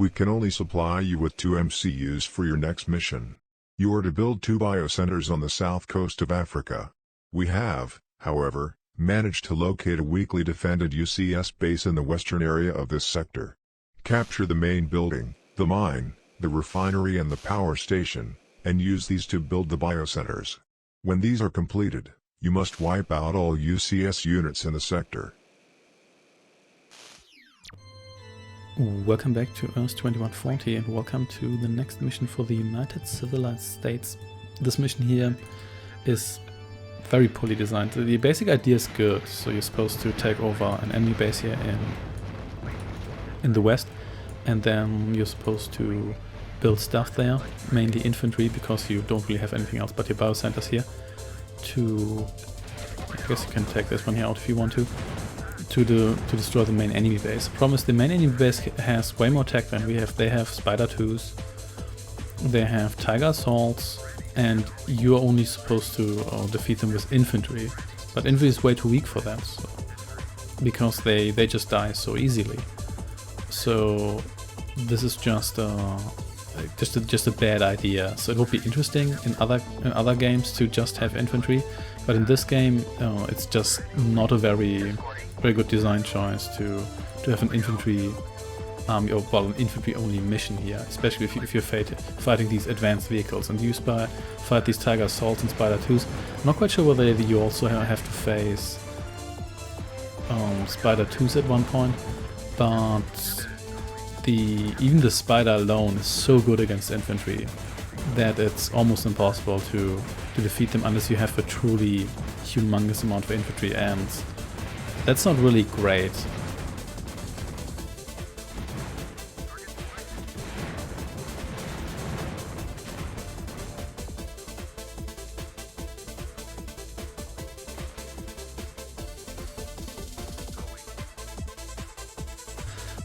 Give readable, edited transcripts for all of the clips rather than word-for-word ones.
We can only supply you with 2 MCUs for your next mission. You are to build 2 biocenters on the south coast of Africa. We have, however, managed to locate a weakly defended UCS base in the western area of this sector. Capture the main building, the mine, the refinery and the power station, and use these to build the biocenters. When these are completed, you must wipe out all UCS units in the sector. Welcome back to Earth 2140 and welcome to the next mission for the United Civilized States. This mission here is very poorly designed. The basic idea is good, so you're supposed to take over an enemy base here in the west, and then you're supposed to build stuff there, mainly infantry, because you don't really have anything else but your biocenters here. I guess you can take this one here out if you want to destroy the main enemy base. The problem is the main enemy base has way more tech than we have. They have Spider 2s, they have Tiger Assaults, and you're only supposed to defeat them with infantry. But infantry is way too weak for that, so, because they just die so easily. So this is just a bad idea. So it would be interesting in other games to just have infantry, but in this game it's just not a very good design choice to have an infantry army, or well, an infantry only mission here, especially if you're fighting these advanced vehicles, and you fight these Tiger Assaults and Spider 2s. I'm not quite sure whether you also have to face Spider 2s at one point, but even the Spider alone is so good against infantry that it's almost impossible to defeat them unless you have a truly humongous amount of infantry, and that's not really great.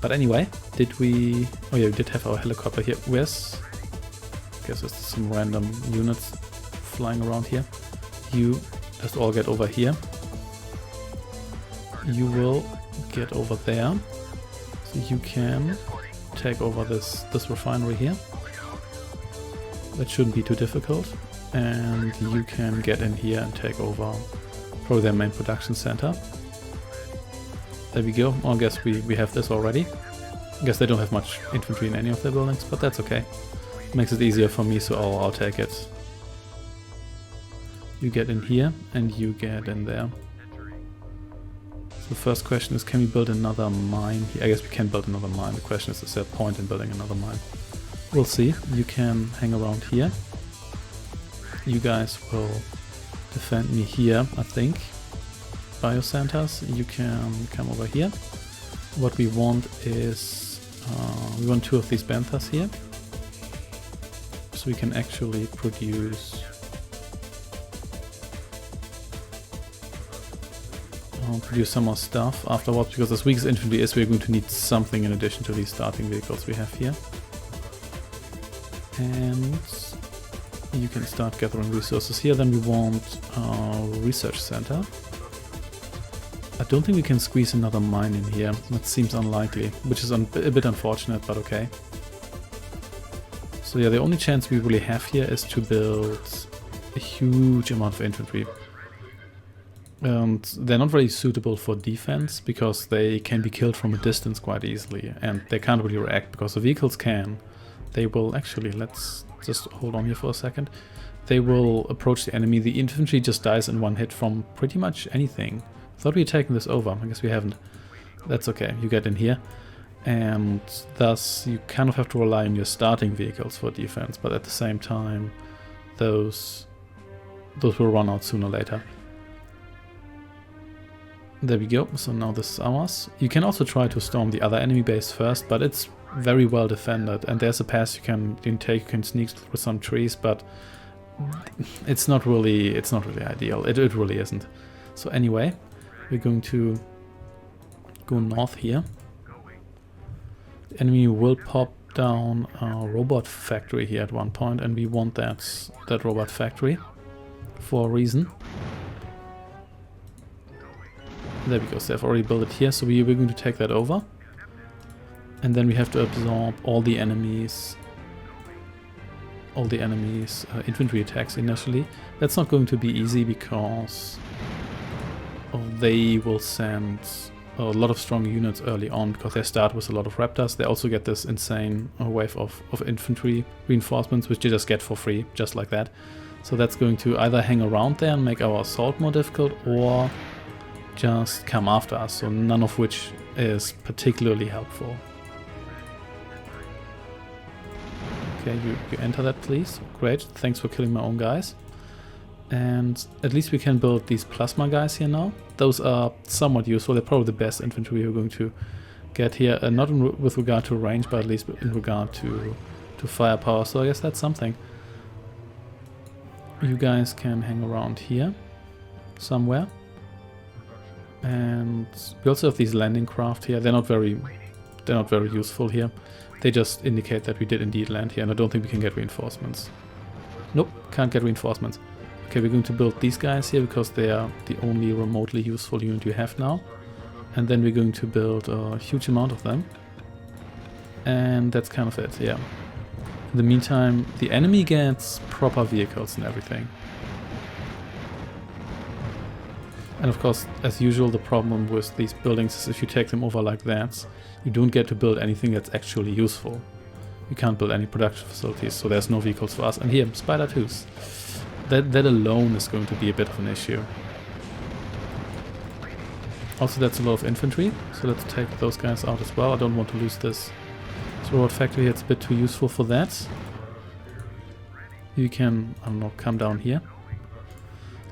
But anyway, oh yeah, we did have our helicopter here. I guess there's some random units flying around here. You just all get over here. You will get over there, so you can take over this refinery here. That shouldn't be too difficult, and you can get in here and take over probably their main production center. There we go. Well, I guess we have this already. I guess they don't have much infantry in any of their buildings, but that's okay. Makes it easier for me, so I'll take it. You get in here, and you get in there. So the first question is, can we build another mine here? I guess we can build another mine. The question is there a point in building another mine? We'll see. You can hang around here. You guys will defend me here, I think. Biocenters, you can come over here. What we want is, we want 2 of these Banthas here. So we can actually produce some more stuff afterwards, because as weak as infantry is, we're going to need something in addition to these starting vehicles we have here. And you can start gathering resources here. Then we want a research center. I don't think we can squeeze another mine in here. That seems unlikely, which is a bit unfortunate, but okay. So yeah, the only chance we really have here is to build a huge amount of infantry. And they're not very suitable for defense, because they can be killed from a distance quite easily, and they can't really react, because the vehicles can. They will actually, let's just hold on here for a second. They will approach the enemy. The infantry just dies in one hit from pretty much anything. I thought we had taken this over. I guess we haven't. That's okay. You get in here, and thus you kind of have to rely on your starting vehicles for defense, but at the same time those will run out sooner or later. There we go. So now this is ours. You can also try to storm the other enemy base first, but it's very well defended, and there's a pass you can take. You can sneak through some trees, but it's not really ideal. It really isn't. So anyway, we're going to go north here. The enemy will pop down a robot factory here at one point, and we want that robot factory for a reason. There we go, so they've already built it here, so we're going to take that over. And then we have to absorb all the enemies infantry attacks initially. That's not going to be easy because they will send a lot of strong units early on because they start with a lot of raptors. They also get this insane wave of infantry reinforcements, which you just get for free, just like that. So that's going to either hang around there and make our assault more difficult, or just come after us, so none of which is particularly helpful. Okay, you enter that, please. Great, thanks for killing my own guys. And at least we can build these plasma guys here now. Those are somewhat useful. They're probably the best infantry we're going to get here. Not with regard to range, but at least in regard to firepower. So I guess that's something. You guys can hang around here somewhere. And we also have these landing craft here. They're not very useful here. They just indicate that we did indeed land here, and I don't think we can get reinforcements. Nope, can't get reinforcements. Okay, we're going to build these guys here because they are the only remotely useful unit you have now. And then we're going to build a huge amount of them. And that's kind of it, yeah. In the meantime, the enemy gets proper vehicles and everything. And of course, as usual, the problem with these buildings is if you take them over like that, you don't get to build anything that's actually useful. You can't build any production facilities, so there's no vehicles for us. And here, Spider 2s. That alone is going to be a bit of an issue. Also, that's a lot of infantry, so let's take those guys out as well. I don't want to lose this robot factory. It's a bit too useful for that. You can, I don't know, come down here.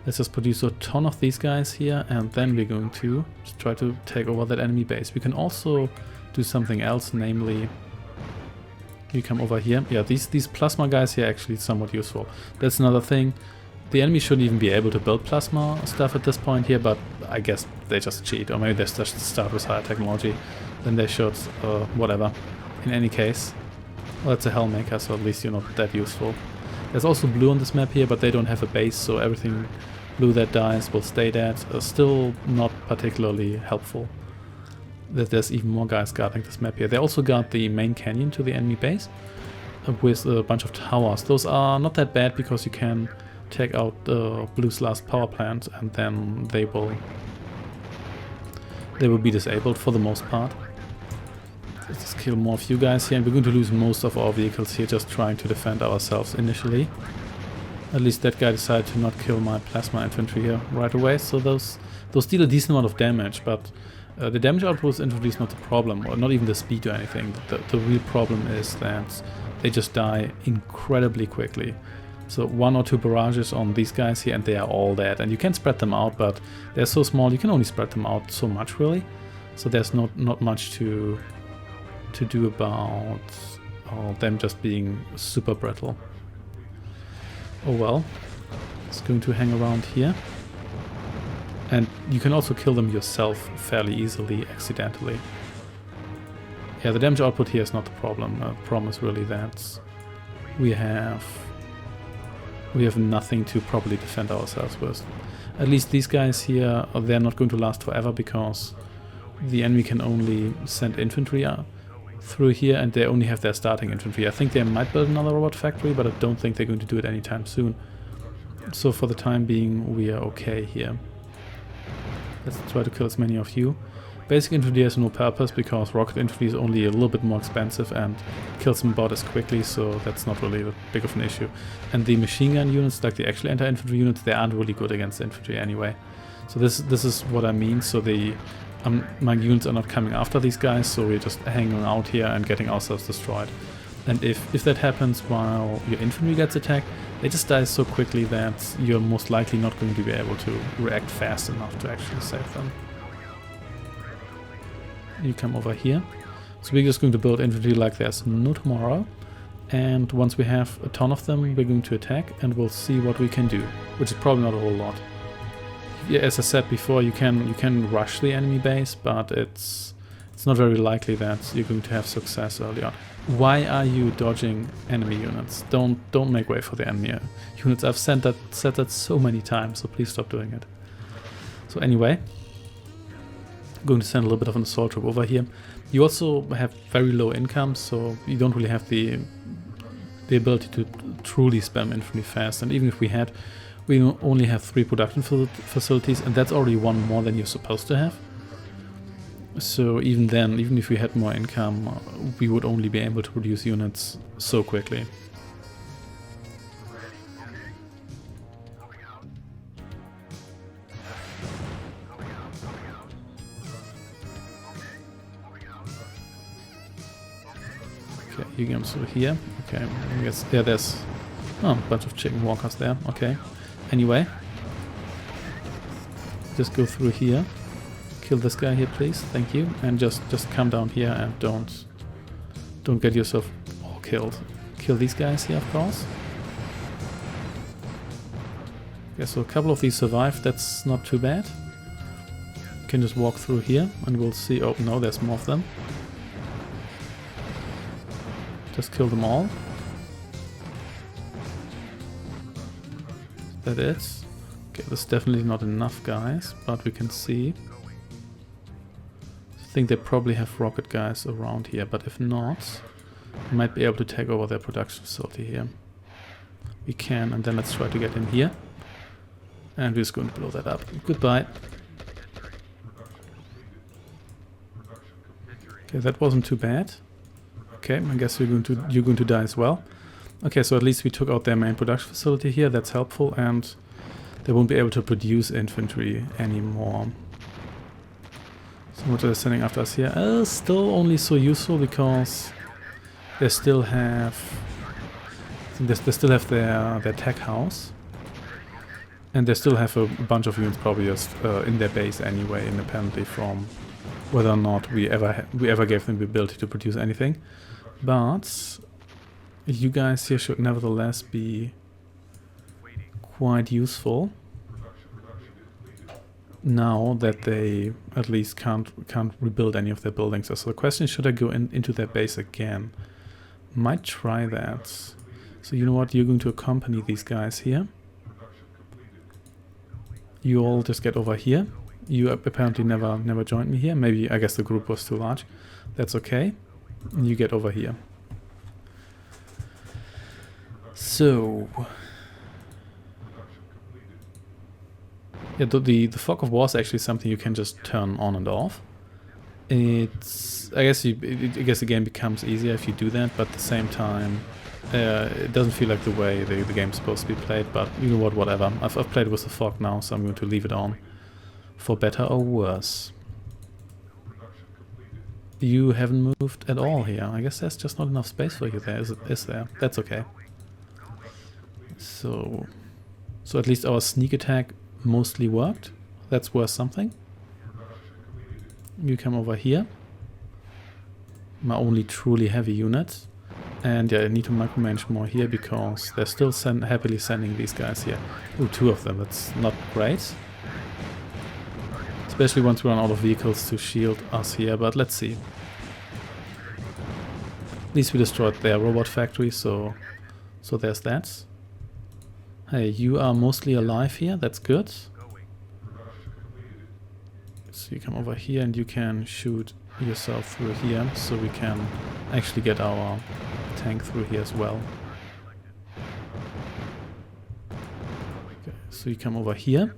Let's just produce a ton of these guys here, and then we're going to just try to take over that enemy base. We can also do something else, namely, you come over here. Yeah, these plasma guys here are actually somewhat useful. That's another thing. The enemy shouldn't even be able to build plasma stuff at this point here, but I guess they just cheat, or maybe they just start with higher technology. Then they should, whatever. In any case, well, it's a Hellmaker, so at least you're not that useful. There's also blue on this map here, but they don't have a base, so everything blue that dies will stay dead. Still not particularly helpful. There's even more guys guarding this map here. They also guard the main canyon to the enemy base with a bunch of towers. Those are not that bad because you can take out Blue's last power plant and then they will be disabled for the most part. Let's just kill more of you guys here, and we're going to lose most of our vehicles here just trying to defend ourselves initially. At least that guy decided to not kill my plasma infantry here right away, so those deal a decent amount of damage, but the damage output with infantry is not the problem, or not even the speed or anything. The real problem is that they just die incredibly quickly. So 1 or 2 barrages on these guys here and they are all dead. And you can spread them out, but they're so small you can only spread them out so much really. So there's not much to do about them just being super brittle. Oh well, it's going to hang around here. And you can also kill them yourself fairly easily, accidentally. Yeah, the damage output here is not the problem. The problem is really that we have nothing to properly defend ourselves with. At least these guys here, they're not going to last forever because the enemy can only send infantry through here and they only have their starting infantry. I think they might build another robot factory, but I don't think they're going to do it anytime soon. So for the time being, we are okay here. Let's try to kill as many of you. Basic infantry has no purpose because rocket infantry is only a little bit more expensive and kills them about as quickly, so that's not really that big of an issue. And the machine gun units, like the actual anti-infantry units, they aren't really good against infantry anyway. So this is what I mean. So my units are not coming after these guys, so we're just hanging out here and getting ourselves destroyed. And if that happens while your infantry gets attacked, they just die so quickly that you're most likely not going to be able to react fast enough to actually save them. You come over here. So we're just going to build infantry like there's no tomorrow. And once we have a ton of them, we're going to attack and we'll see what we can do, which is probably not a whole lot. Yeah, as I said before, you can rush the enemy base, but it's not very likely that you're going to have success early on. Why are you dodging enemy units? Don't make way for the enemy units. I've said that so many times, so please stop doing it. So anyway, I'm going to send a little bit of an assault troop over here. You also have very low income, so you don't really have the ability to truly spam infantry fast. And even if we had, we only have 3 production facilities, and that's already 1 more than you're supposed to have. So even then, even if we had more income, we would only be able to produce units so quickly. Okay, you can through here. Okay, I guess, yeah, there's a bunch of chicken walkers there. Okay, anyway, just go through here. Kill this guy here, please. Thank you. And just come down here and don't get yourself all killed. Kill these guys here, of course. Okay, so a couple of these survived. That's not too bad. You can just walk through here and we'll see. Oh no, there's more of them. Just kill them all. Is that it? Okay, there's definitely not enough guys, but we can see. I think they probably have rocket guys around here, but if not, we might be able to take over their production facility here. We can, and then let's try to get in here. And we're just going to blow that up. Goodbye. Okay, that wasn't too bad. Okay, I guess you're going to die as well. Okay, so at least we took out their main production facility here. That's helpful, and they won't be able to produce infantry anymore. So what are they sending after us here? Still only so useful because they still have, I think they still have their tech house, and they still have a bunch of units probably just in their base anyway, independently from whether or not we ever gave them the ability to produce anything. But you guys here should nevertheless be quite useful now that they at least can't rebuild any of their buildings. So the question is, should I go into their base again? Might try that. So you know what, you're going to accompany these guys here. You all just get over here. You apparently never joined me here. Maybe, I guess the group was too large. That's okay. And you get over here. So yeah, the fog of war is actually something you can just turn on and off. It's, I guess the game becomes easier if you do that, but at the same time, it doesn't feel like the way the game's supposed to be played. But you know what? Whatever. I've played with the fog now, so I'm going to leave it on, for better or worse. You haven't moved at all here. I guess there's just not enough space for you there, is there? That's okay. So at least our sneak attack mostly worked. That's worth something. You come over here. My only truly heavy unit. And yeah, I need to micromanage more here because they're still happily sending these guys here. Oh, 2 of them. That's not great. Especially once we run out of vehicles to shield us here, but let's see. At least we destroyed their robot factory, so there's that. Hey, you are mostly alive here, that's good. So you come over here and you can shoot yourself through here, so we can actually get our tank through here as well. Okay, so you come over here.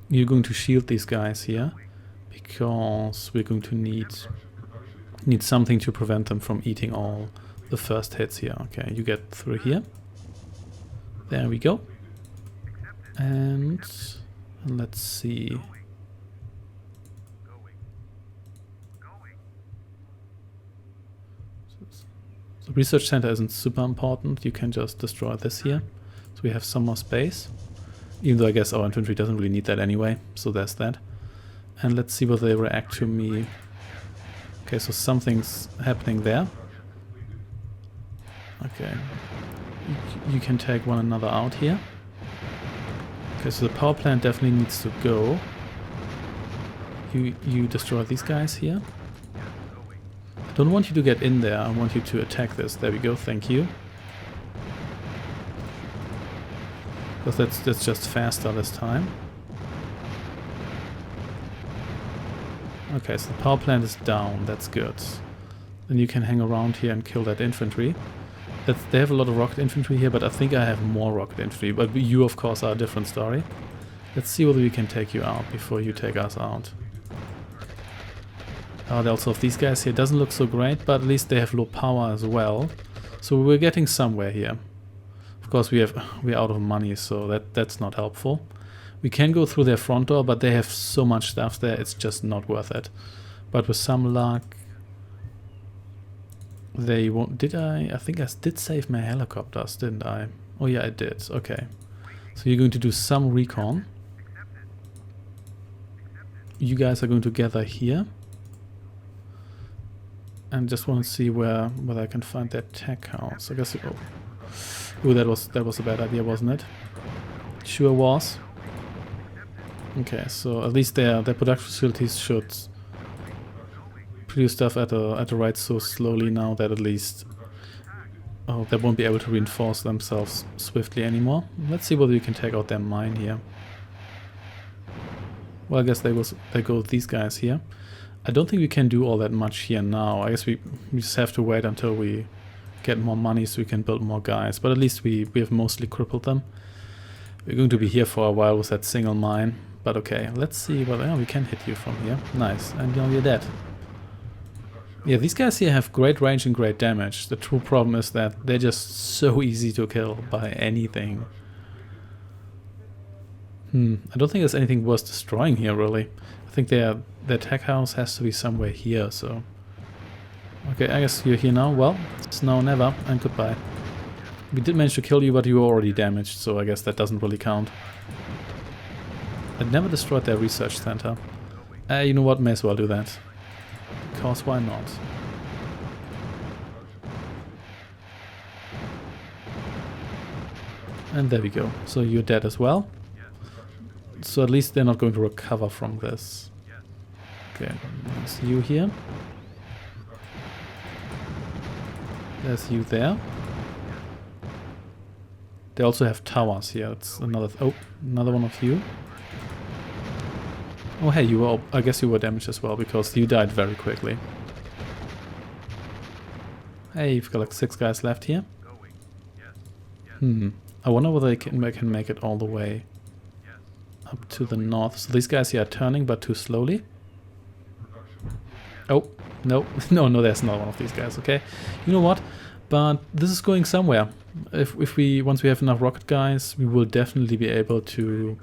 You're going to shield these guys here, because we're going to need something to prevent them from eating all the first hits here. Okay, you get through here. There we go. And let's see. The research center isn't super important. You can just destroy this here. So we have some more space. Even though I guess our infantry doesn't really need that anyway. So there's that. And let's see whether they react to me. Okay, so something's happening there. Okay. You can take one another out here. Okay, so the power plant definitely needs to go. You destroy these guys here. I don't want you to get in there, I want you to attack this. There we go, thank you. Because that's just faster this time. Okay, so the power plant is down. That's good. Then you can hang around here and kill that infantry. They have a lot of rocket infantry here, but I think I have more rocket infantry. But you, of course, are a different story. Let's see whether we can take you out before you take us out. They also have these guys here. Doesn't look so great, but at least they have low power as well. So we're getting somewhere here. Of course, we're out of money, so that's not helpful. We can go through their front door, but they have so much stuff there, it's just not worth it. But with some luck, they won't. I think I did save my helicopters, didn't I? Oh yeah, I did. Okay. So you're going to do some recon. You guys are going to gather here. And just want to see whether I can find that tech house. I guess. Oh, that was a bad idea, wasn't it? Sure was. Okay, so at least their production facilities should produce stuff at a rate so slowly now that at least they won't be able to reinforce themselves swiftly anymore. Let's see whether we can take out their mine here. Well, I guess they go with these guys here. I don't think we can do all that much here now. I guess we just have to wait until we get more money so we can build more guys. But at least we have mostly crippled them. We're going to be here for a while with that single mine. But okay, let's see whether we can hit you from here. Nice, and now you're dead. Yeah, these guys here have great range and great damage. The true problem is that they're just so easy to kill by anything. I don't think there's anything worth destroying here, really. I think their tech house has to be somewhere here, so... Okay, I guess you're here now. Well, it's now or never, and goodbye. We did manage to kill you, but you were already damaged, so I guess that doesn't really count. I never destroyed their research center. You know what, may as well do that. Because why not? And there we go. So you're dead as well. So at least they're not going to recover from this. Okay, there's you here. There's you there. They also have towers here. It's another another one of you. Oh hey, you were. I guess you were damaged as well because you died very quickly. Hey, you've got like 6 guys left here. I wonder whether I can make it all the way up to the north. So these guys here are turning, but too slowly. Oh, no. no, there's another one of these guys, okay. You know what? But this is going somewhere. Once we have enough rocket guys, we will definitely be able to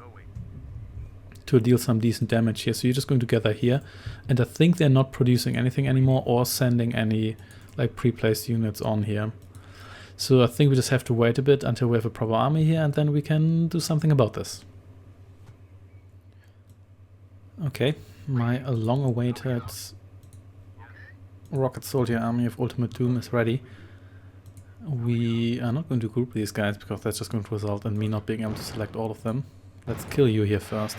deal some decent damage here. So you're just going to gather here. And I think they're not producing anything anymore or sending any like pre-placed units on here. So I think we just have to wait a bit until we have a proper army here, and then we can do something about this. Okay, my long-awaited rocket soldier army of Ultimate Doom is ready. We are not going to group these guys because that's just going to result in me not being able to select all of them. Let's kill you here first.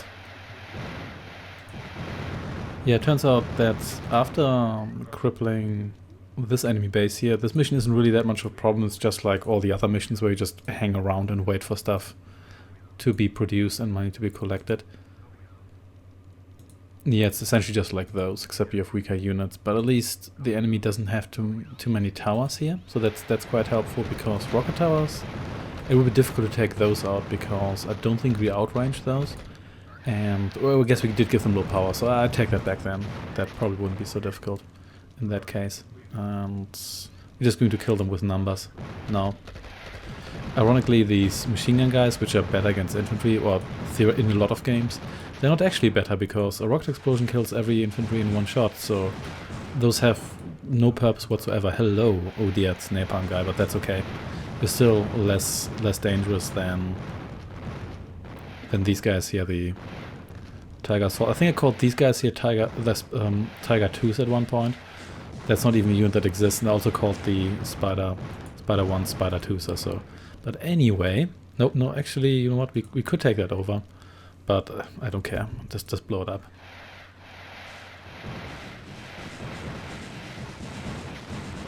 Yeah, it turns out that after crippling this enemy base here, this mission isn't really that much of a problem. It's just like all the other missions where you just hang around and wait for stuff to be produced and money to be collected. Yeah, it's essentially just like those, except you have weaker units, but at least the enemy doesn't have too many towers here, so that's quite helpful, because rocket towers, it would be difficult to take those out, because I don't think we outrange those, and well, I guess we did give them low power, so I take that back then. That probably wouldn't be so difficult in that case, and we're just going to kill them with numbers now. Ironically, these machine gun guys, which are better against infantry, or in a lot of games, they're not actually better, because a rocket explosion kills every infantry in one shot, so those have no purpose whatsoever. Hello, oh dear, it's napalm guy, but that's okay. They're still less dangerous than these guys here, the Tiger Assault. I think I called these guys here Tiger 2s at one point. That's not even a unit that exists, and I also called the Spider 1 Spider 2s or so. But anyway, no, actually, you know what, we could take that over. But I don't care, just blow it up.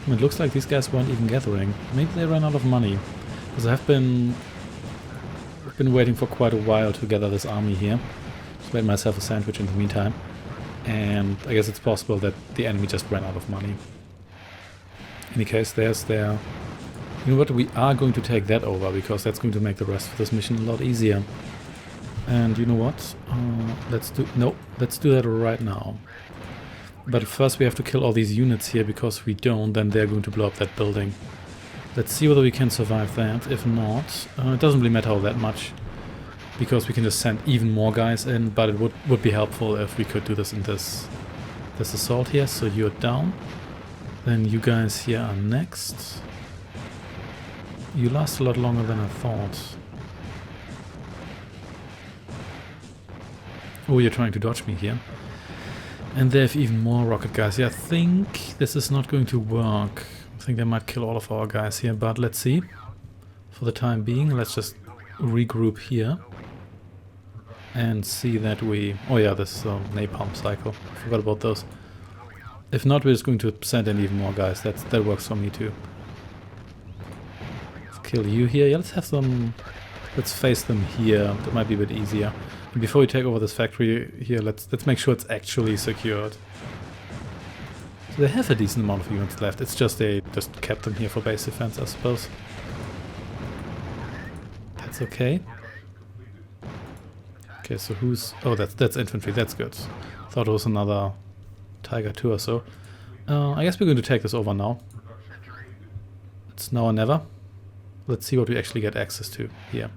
It looks like these guys weren't even gathering. Maybe they ran out of money. Because I've been waiting for quite a while to gather this army here. Just made myself a sandwich in the meantime. And I guess it's possible that the enemy just ran out of money. In any case, there's their... You know what, we are going to take that over, because that's going to make the rest of this mission a lot easier. And you know what? Let's do that right now. But first we have to kill all these units here, because if we don't, then they're going to blow up that building. Let's see whether we can survive that. If not, it doesn't really matter that much, because we can just send even more guys in, but it would be helpful if we could do this in this assault here. So you're down. Then you guys here are next. You last a lot longer than I thought. Oh, you're trying to dodge me here. And they have even more rocket guys. Yeah, I think this is not going to work. I think they might kill all of our guys here, but let's see. For the time being, let's just regroup here. And see that we... Oh yeah, this is a napalm cycle. I forgot about those. If not, we're just going to send in even more guys. That works for me too. Kill you here. Yeah, let's have some... Let's face them here. That might be a bit easier. And before we take over this factory here, let's make sure it's actually secured. So they have a decent amount of units left. It's just they just kept them here for base defense, I suppose. That's okay. Okay, so who's... Oh, that's infantry. That's good. Thought it was another Tiger 2 or so. I guess we're going to take this over now. It's now or never. Let's see what we actually get access to here.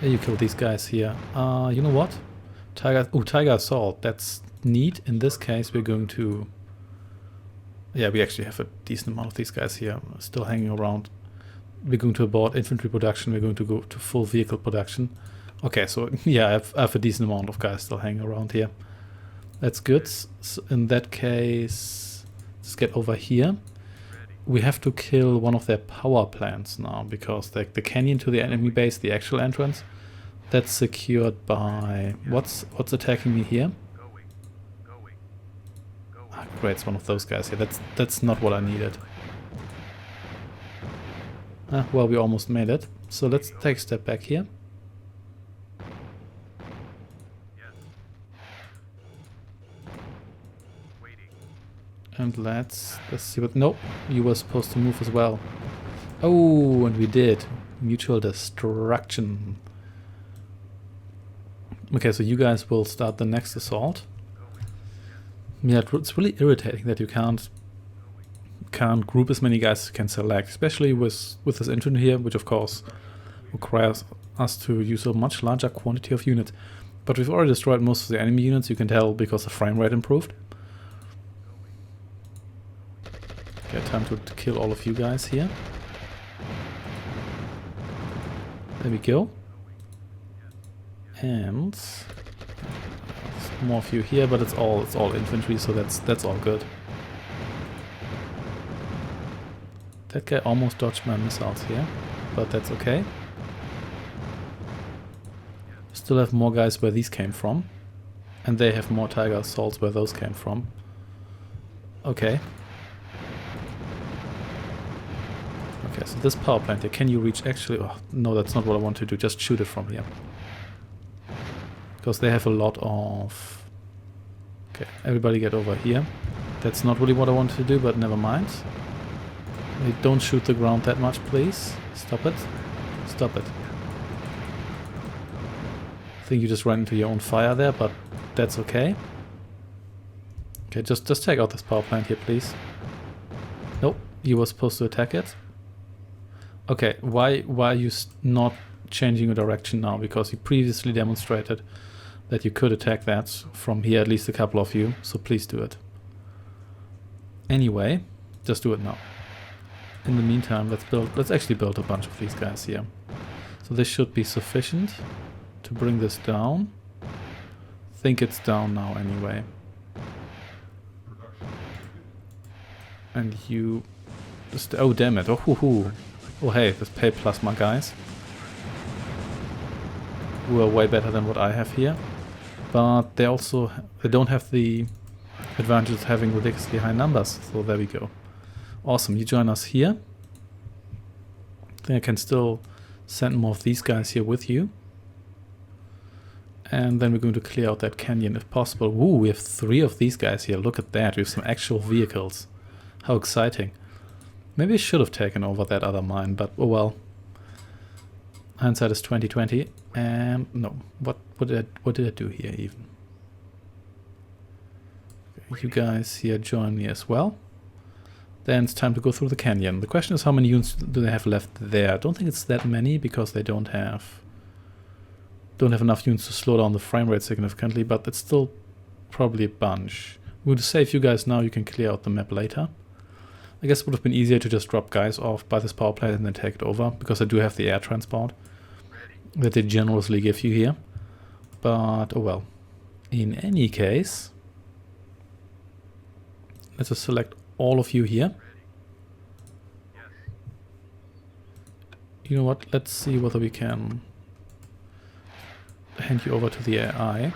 Yeah, you kill these guys here. You know what? Tiger Assault. That's neat. In this case, we're going to... Yeah, we actually have a decent amount of these guys here still hanging around. We're going to abort infantry production. We're going to go to full vehicle production. Okay, so yeah, I have a decent amount of guys still hanging around here. That's good. So in that case, let's get over here. We have to kill one of their power plants now, because the canyon to the enemy base, the actual entrance, that's secured by... What's attacking me here? Ah, great, it's one of those guys here. That's not what I needed. Well, we almost made it. So let's take a step back here. And let's see what... Nope, you were supposed to move as well. Oh, and we did. Mutual destruction. Okay, so you guys will start the next assault. Yeah, it's really irritating that you can't group as many guys as you can select, especially with this infantry here, which of course requires us to use a much larger quantity of units. But we've already destroyed most of the enemy units, you can tell, because the frame rate improved. Okay, time to kill all of you guys here. There we go. And more of you here, but it's all infantry, so that's all good. That guy almost dodged my missiles here, but that's okay. Still have more guys where these came from, and they have more Tiger assaults where those came from. Okay. Okay, so this power plant here, can you reach actually... Oh, no, that's not what I want to do, just shoot it from here. Because they have a lot of... Okay, everybody get over here. That's not really what I wanted to do, but never mind. Hey, don't shoot the ground that much, please. Stop it. Stop it. I think you just ran into your own fire there, but that's okay. Okay, just take out this power plant here, please. Nope, you were supposed to attack it. Okay, why are you not changing your direction now? Because you previously demonstrated that you could attack that from here, at least a couple of you, so please do it. Anyway, just do it now. In the meantime, let's actually build a bunch of these guys here. So this should be sufficient to bring this down. I think it's down now anyway. And you just... Oh, damn it. Oh, hoo-hoo. Oh, hey, let's pay plasma guys. Who are way better than what I have here. But they don't have the advantage of having ridiculously high numbers. So there we go. Awesome, you join us here. I think I can still send more of these guys here with you. And then we're going to clear out that canyon if possible. Ooh, we have 3 of these guys here. Look at that. We have some actual vehicles. How exciting. Maybe I should have taken over that other mine, but oh well. Hindsight is 2020. And no, what did I do here even? Okay, you guys here join me as well. Then it's time to go through the canyon. The question is, how many units do they have left there? I don't think it's that many because they don't have enough units to slow down the frame rate significantly, but it's still probably a bunch. We'll save you guys now, you can clear out the map later. I guess it would have been easier to just drop guys off by this power plant and then take it over, because I do have the air transport that they generously give you here. But, oh well. In any case, let's just select all of you here. You know what, let's see whether we can hand you over to the AI.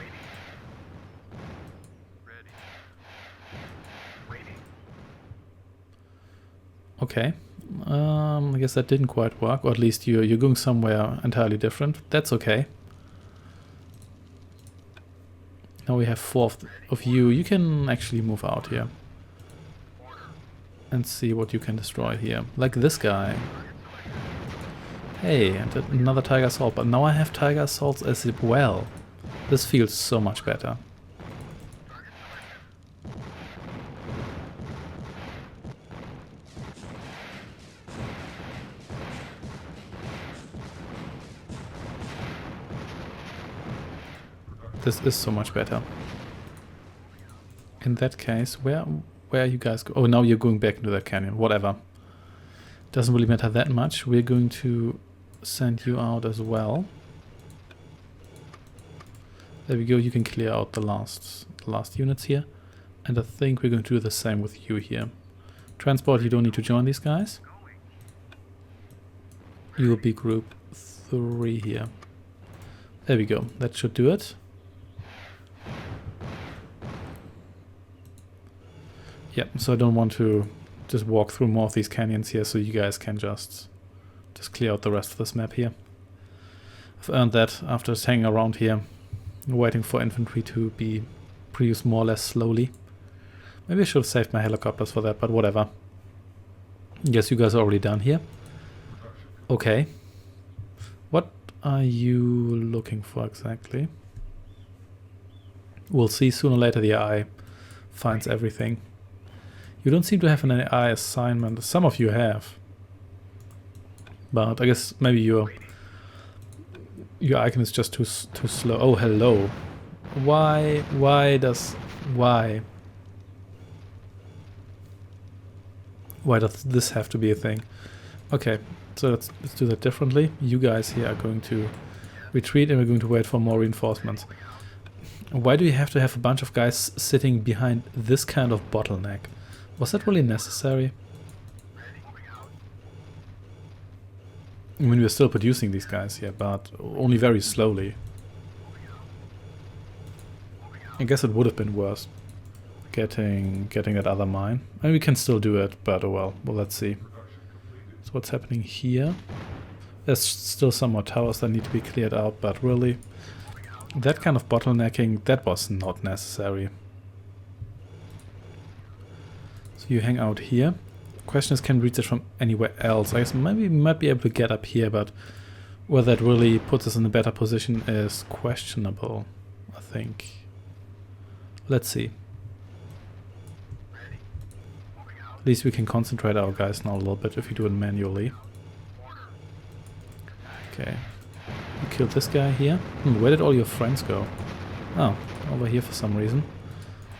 Okay, I guess that didn't quite work, or at least you're going somewhere entirely different. That's okay. Now we have 4 of you. You can actually move out here and see what you can destroy here. Like this guy. Hey, and another Tiger Assault, but now I have Tiger Assaults as well. This feels so much better. This is so much better. In that case, where are you guys go? Oh, now you're going back into that canyon. Whatever. Doesn't really matter that much. We're going to send you out as well. There we go. You can clear out the last units here. And I think we're going to do the same with you here. Transport, you don't need to join these guys. You will be group 3 here. There we go. That should do it. Yeah, so I don't want to just walk through more of these canyons here, so you guys can just clear out the rest of this map here. I've earned that after just hanging around here, waiting for infantry to be produced more or less slowly. Maybe I should have saved my helicopters for that, but whatever. Yes, you guys are already done here. Okay. What are you looking for exactly? We'll see sooner or later the AI finds everything. You don't seem to have an AI assignment. Some of you have. But I guess maybe your icon is just too slow. Oh, hello. Why does this have to be a thing? Okay, so let's do that differently. You guys here are going to retreat and we're going to wait for more reinforcements. Why do you have to have a bunch of guys sitting behind this kind of bottleneck? Was that really necessary? I mean, we're still producing these guys here, but only very slowly. I guess it would have been worse getting that other mine. I mean, we can still do it, but oh well. Well, let's see. So what's happening here? There's still some more towers that need to be cleared out, but really, that kind of bottlenecking, that was not necessary. So you hang out here. Question is, can we reach it from anywhere else? I guess maybe we might be able to get up here, but whether that really puts us in a better position is questionable, I think. Let's see. At least we can concentrate our guys now a little bit if we do it manually. Okay. You killed this guy here. Where did all your friends go? Oh, over here for some reason.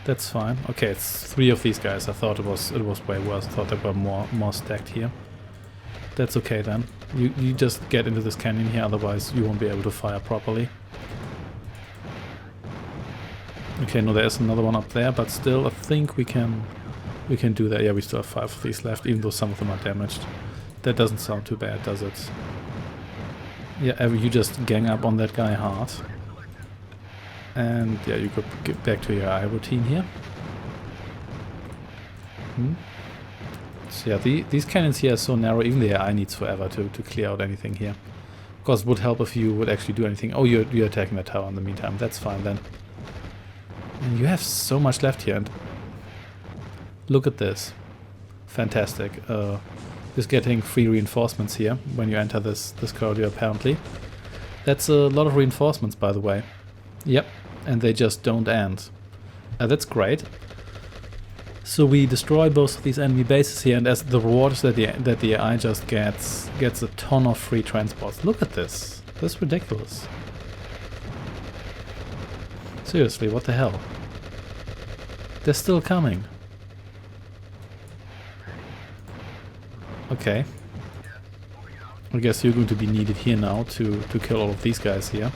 That's fine. Okay, it's 3 of these guys. I thought it was way worse. I thought there were more stacked here. That's okay then. You just get into this canyon here, otherwise you won't be able to fire properly. Okay, no, there is another one up there, but still I think we can do that. Yeah, we still have 5 of these left, even though some of them are damaged. That doesn't sound too bad, does it? Yeah, you just gang up on that guy hard. And yeah, you could get back to your AI routine here. So yeah, these cannons here are so narrow, even the AI needs forever to clear out anything here. Of course, it would help if you would actually do anything. Oh, you're attacking that tower in the meantime. That's fine then. And you have so much left here. And look at this. Fantastic. Just getting free reinforcements here when you enter this corridor, apparently. That's a lot of reinforcements, by the way. Yep, and they just don't end. That's great. So we destroy both of these enemy bases here, and as the reward is that the AI just gets a ton of free transports. Look at this. That's ridiculous. Seriously, what the hell? They're still coming. Okay. I guess you're going to be needed here now to kill all of these guys here.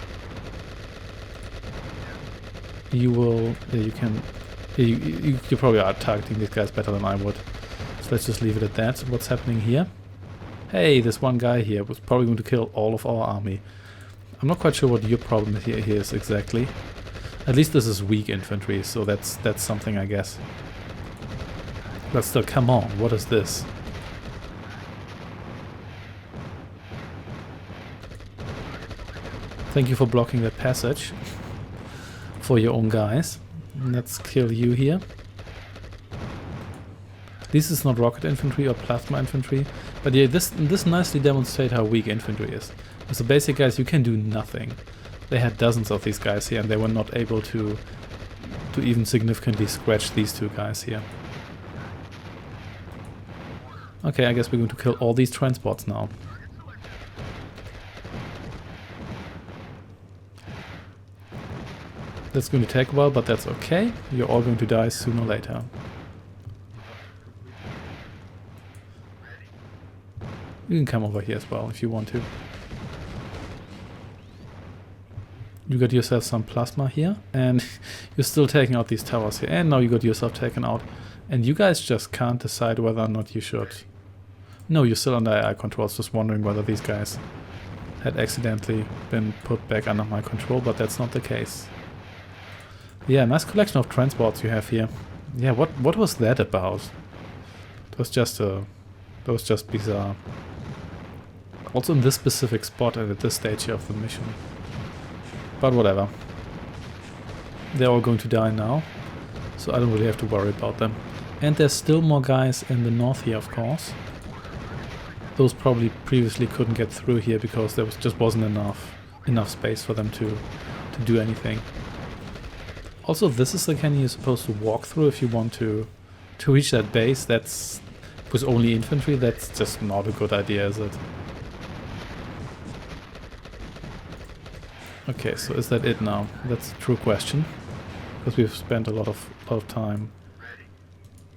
You will... Yeah, you can... You probably are targeting these guys better than I would. So let's just leave it at that. What's happening here? Hey, this one guy here was probably going to kill all of our army. I'm not quite sure what your problem here is exactly. At least this is weak infantry, so that's something, I guess. But still, come on, what is this? Thank you for blocking that passage for your own guys. Let's kill you here. This is not rocket infantry or plasma infantry, but yeah, this nicely demonstrates how weak infantry is. With the basic guys, you can do nothing. They had dozens of these guys here, and they were not able to even significantly scratch these two guys here. Okay, I guess we're going to kill all these transports now. That's going to take a while, but that's okay. You're all going to die sooner or later. You can come over here as well if you want to. You got yourself some plasma here, and you're still taking out these towers here. And now you got yourself taken out. And you guys just can't decide whether or not you should. No, you're still under AI control. I was just wondering whether these guys had accidentally been put back under my control, but that's not the case. Yeah, nice collection of transports you have here. Yeah, what was that about? It was just bizarre. Also in this specific spot and at this stage here of the mission. But whatever. They're all going to die now, so I don't really have to worry about them. And there's still more guys in the north here, of course. Those probably previously couldn't get through here because there just wasn't enough space for them to do anything. Also, this is the canyon you're supposed to walk through if you want to reach that base. That's with only infantry. That's just not a good idea, is it? Okay, so is that it now? That's a true question, because we've spent a lot of time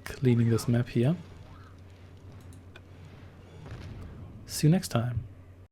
cleaning this map here. See you next time.